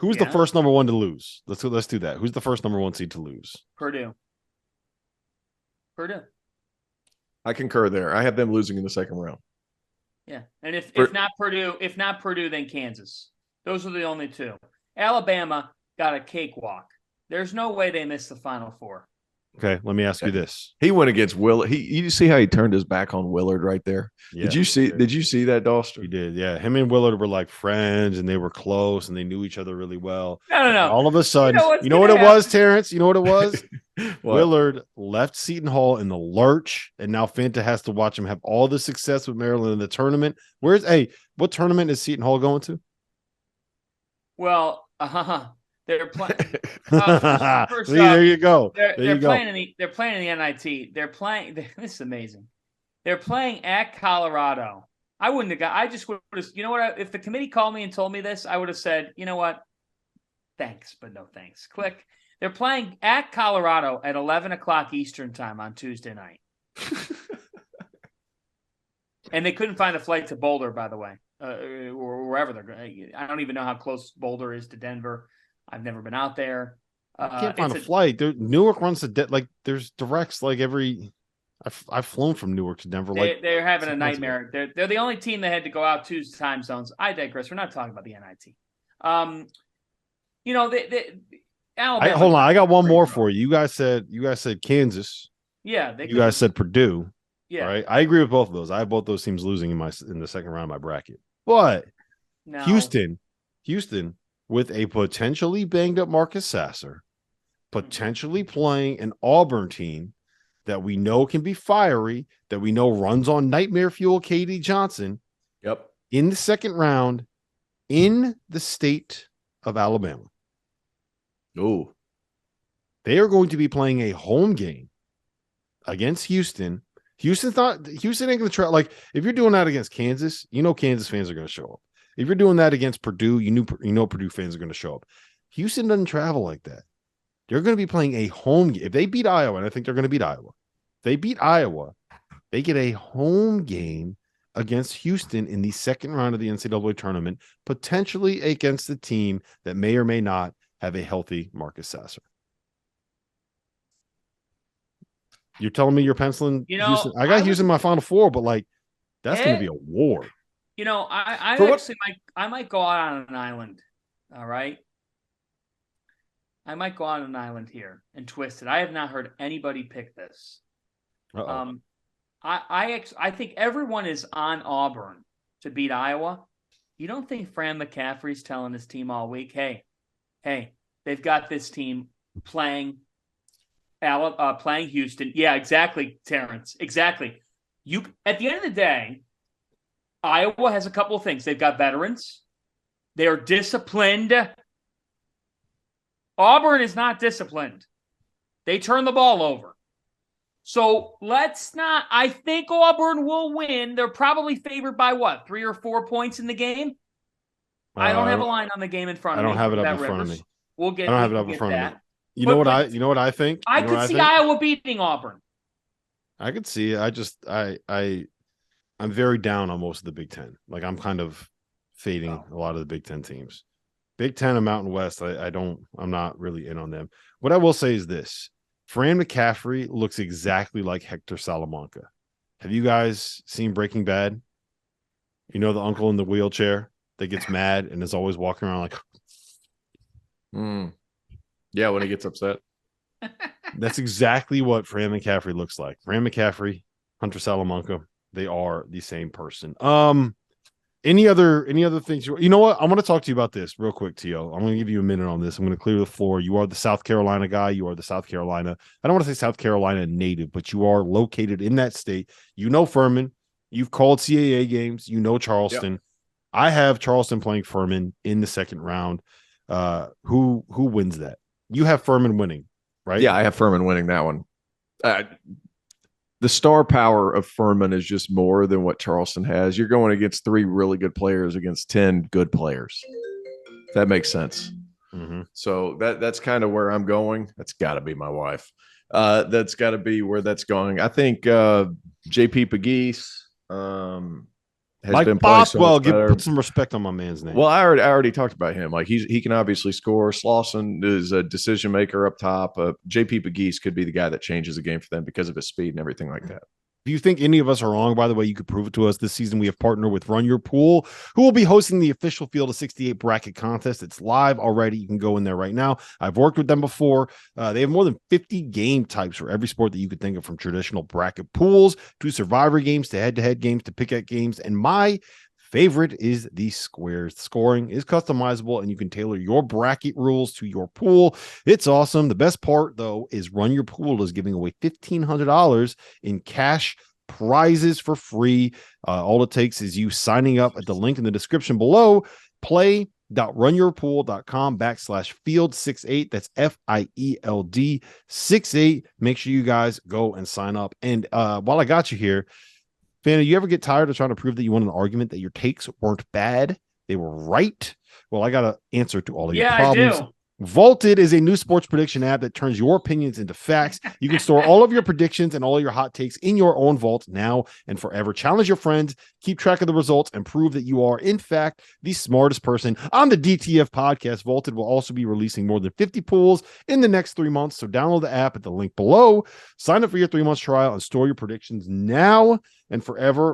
Who's the first number one to lose? Let's do that. Who's the first number one seed to lose? Purdue. I concur there. I have them losing in the second round. Yeah, and if not Purdue, then Kansas. Those are the only two. Alabama got a cakewalk. There's no way they missed the Final Four. Okay, let me ask you this. He went against Willard. You see how he turned his back on Willard right there? Yeah, did you see that, Doster? He did, yeah. Him and Willard were like friends, and they were close, and they knew each other really well. No. All of a sudden, you know what it was, Terrence? You know what it was? Willard left Seton Hall in the lurch, and now Fanta has to watch him have all the success with Maryland in the tournament. What tournament is Seton Hall going to? Well, they're playing. There you go. They're playing in the NIT. This is amazing. They're playing at Colorado. I wouldn't have got. I just would have. You know what? If the committee called me and told me this, I would have said, you know what? Thanks, but no thanks. Click. They're playing at Colorado at 11 o'clock Eastern time on Tuesday night. And they couldn't find a flight to Boulder, by the way, or wherever they're going. I don't even know how close Boulder is to Denver. I've never been out there. I can't find a flight. Newark runs there's directs like every. I've flown from Newark to Denver. They're having a nightmare. They're the only team that had to go out 2 time zones. I digress. We're not talking about the NIT. Alabama. Hold on. I got one more for you. You guys said Kansas. Yeah. You guys said Purdue. Yeah. All right. I agree with both of those. I have both those teams losing in the second round of my bracket. But Houston, with a potentially banged up Marcus Sasser, potentially playing an Auburn team that we know can be fiery, that we know runs on nightmare fuel, KD Johnson. Yep. In the second round in the state of Alabama. Oh. They are going to be playing a home game against Houston. Houston ain't going to try. Like, if you're doing that against Kansas, you know Kansas fans are going to show up. If you're doing that against Purdue, you know Purdue fans are going to show up. Houston doesn't travel like that. They're going to be playing a home game. If they beat Iowa, and I think they're going to beat Iowa, if they beat Iowa, they get a home game against Houston in the second round of the NCAA tournament, potentially against the team that may or may not have a healthy Marcus Sasser. You're telling me you're penciling Houston? I got Houston in my Final Four, but that's going to be a war. I might go out on an island. All right. I might go on an island here and twist it. I have not heard anybody pick this. I think everyone is on Auburn to beat Iowa. You don't think Fran McCaffrey's telling his team all week, hey, they've got this team playing Houston. Yeah, exactly, Terrence. Exactly. At the end of the day, Iowa has a couple of things. They've got veterans. They're disciplined. Auburn is not disciplined. They turn the ball over. So let's not. I think Auburn will win. They're probably favored by 3 or 4 points in the game. I don't have a line on the game in front of me. I don't have it up in front of me. I don't have it up in front of me. You know what I think? I could see Iowa beating Auburn. I could see it. I'm very down on most of the Big Ten. Like, I'm kind of fading a lot of the Big Ten teams. Big Ten and Mountain West, I'm not really in on them. What I will say is this. Fran McCaffrey looks exactly like Hector Salamanca. Have you guys seen Breaking Bad? You know the uncle in the wheelchair that gets mad and is always walking around like... Yeah, when he gets upset. That's exactly what Fran McCaffrey looks like. Fran McCaffrey, Hunter Salamanca, they are the same person. Any other things? You know what? I want to talk to you about this real quick, Tio. I'm going to give you a minute on this. I'm going to clear the floor. You are the South Carolina guy. You are the South Carolina. I don't want to say South Carolina native, but you are located in that state. You know Furman. You've called CAA games. You know Charleston. Yep. I have Charleston playing Furman in the second round. Who wins that? You have Furman winning, right? Yeah, I have Furman winning that one. The star power of Furman is just more than what Charleston has. You're going against 3 really good players against 10 good players. If that makes sense. Mm-hmm. So that's kind of where I'm going. That's got to be my wife. That's got to be where that's going. I think J.P. Pegues, has Mike been playing so Bothwell, much better. put some respect on my man's name. Well, I already talked about him. Like he can obviously score. Slauson is a decision maker up top. JP Pegues could be the guy that changes the game for them because of his speed and everything like that. If you think any of us are wrong, by the way, you could prove it to us. This season, we have partnered with Run Your Pool, who will be hosting the official Field of 68 bracket contest. It's live already. You can go in there right now. I've worked with them before. They have more than 50 game types for every sport that you could think of, from traditional bracket pools to survivor games to head-to-head games to pick-at games. And my favorite is the squares. Scoring is customizable, and you can tailor your bracket rules to your pool. It's awesome. The best part, though, is Run Your Pool is giving away $1,500 in cash prizes for free. All it takes is you signing up at the link in the description below. play.runyourpool.com/field68. That's FIELD 68. Make sure you guys go and sign up. And while I got you here, Fanny, you ever get tired of trying to prove that you won an argument that your takes weren't bad? They were right? Well, I got an answer to all of your problems. I do. Vaulted is a new sports prediction app that turns your opinions into facts. You can store all of your predictions and all of your hot takes in your own vault now and forever. Challenge your friends, keep track of the results, and prove that you are, in fact, the smartest person on the DTF podcast. Vaulted will also be releasing more than 50 pools in the next 3 months. So download the app at the link below. Sign up for your 3 months trial and store your predictions now and forever.